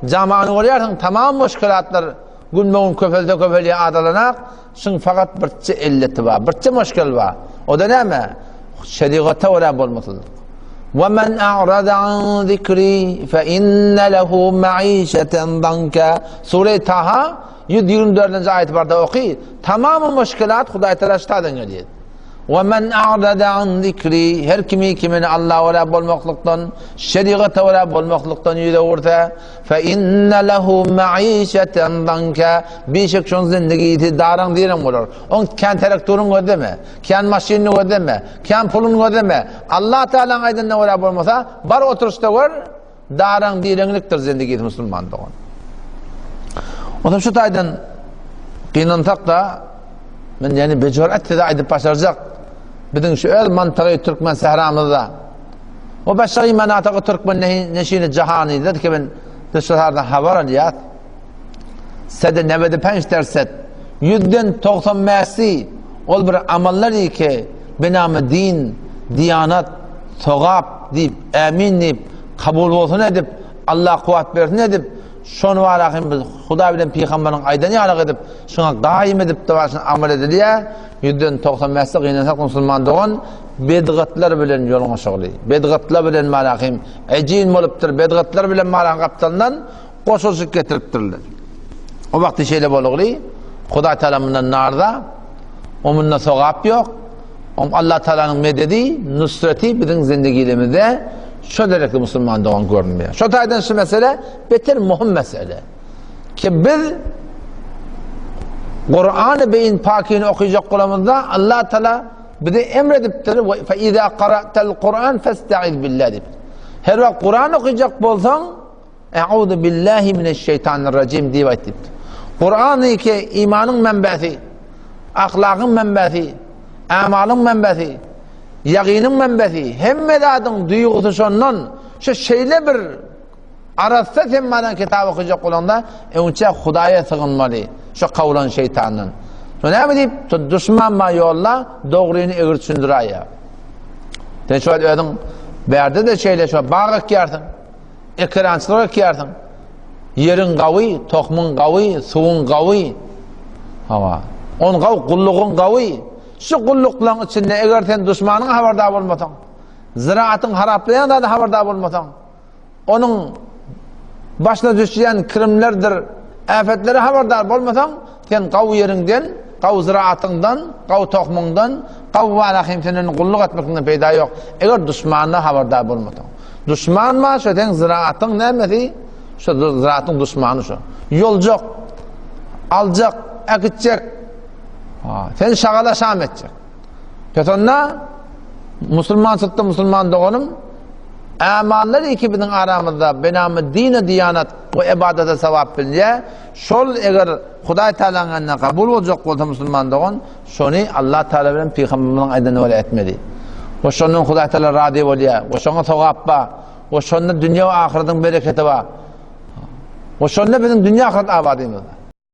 Jamanı görüyorsun, tamam müşkilatlar günmeğin köpelde adalanak, şun fakat birçe illeti var, birçe müşkil var. O da neme? Şeriata ola bolmasın. وَمَنْ أَعْرَضَ عَنْ ذِكْرِي فَإِنَّ لَهُ مَعِيشَةً ضَنْكَ Sure-i Taha 124. ayet barda okuy. Tamamı müşkilat Huday Teala ştadan geliyor. وَمَنْ أَعْرَضَ عَنْ ذِكْرِي Her kimini Allah ola bolmaklıktan, şeriata ola bolmaklıktan yüze vursa فَإِنَّ لَهُ مَعِيشَةً ضَنْكَ Birçok şun zindagi darang diyelim olur. On kan telektörün ödeme, kan maşinini ödeme, kan pulunu ödeme. Allah Teala'nın aydınına ola bolmasa bar oturuşta var, darang diyelimliktir zindagi Müslümanlığı. Ondan şu taydan kıynansak da men yani becerette de aydıp başaracak. Bizim şu el mantığı Türkmen sehramızda. O başarı mantığı Türkmen neşini cihani dedi ki ben dışarıdan haber alıyat. Sede 95% yüzden 95'i ol bir amalları ki benamı din, diyanat, sogap deyip, emin deyip, kabul olsun edip, Allah kuvvet versin edip, şonu alakım biz Huda bilen Peygamberin aydanı alak edip, şuna daim edip davasını amal ediliyor. Yüzden 95'i kıynasak Müslümanlığın bedgatlar bilen yoluna şoğlu. Bedgatlar bilen malakım, ecin oluptur, bedgatlar bilen malakım kaptandan koşulsuz getiriptirler. O vakti şeyle boluğlu, Huda Teala'nın narda, onunla sogap yok. Allah Teala'nın mededi, nusreti bizim zindigilimizde şu derekli Müslümanlığın görünmüyor. Şu taydan şu mesele beter mühim mesele. Ki biz Kur'an-ı Beyin Pakini okuyacak kulağımızda Allah Teala bize emrediptir. فَاِذَا قَرَأْتَ الْقُرْآنِ فَاسْتَعِذْ بِاللّٰهِ deyip. Her vakit Kur'an okuyacak bolsan اَعُوذُ بِاللّٰهِ مِنَ الشَّيْطَانِ الرَّجِيمِ diye deyip. Kur'an-ı ki imanın menbesi, ahlakın menbesi, amalın menbesi, yakinin menbesi, hem medadın duygusu sonundan şu şeyle bir arasında sen bana kitap okuyacak olanda önce Hudaya sığınmalı, şu kavlan şeytanın. So ne mi deyip, düşman ma yolla doğruyunu eğirtsündür ya. Sen şu ödün verdi de şeyle şu bağı kiyarsın, ekrançlığı kiyarsın. Yerin qavi, tohmun qavi, suvun qavi. Hava. On qav, kulluğun qavi. Şu kullukların içinde eğer sen düşmanın haberdar olmasan, ziraatın haraplayan da haberdar olmasan, onun başına düşen krimlerdir, afetleri haberdar olmasan, sen qav yerinden, qav ziraatından, qav tohmundan, qav valahim senin kulluk etmekten peyda yok. Eğer düşmanına haberdar olmasan. Düşman mı? Şu sen ziraatın nemesi? Şu ziraatın düşmanı şu. Yolcak, alacak, ekitecek. Sen şagala şam edecek. Petonda Müslüman sıktı Müslüman doğunum amalları ikibinin aramızda benamı dini diyanat ve ibadete sevap bilye şol eğer Huday Teala'nın kabul olacak olsa Müslüman doğun şunu Allah Teala bilen Peygamberinin aydını öyle etmedi. O şunun Huday Teala radi oluyor. O şuna sevap var. O şunun dünya ve ahiretin bereketi var. O şunun bizim dünya ahiret abadimiz.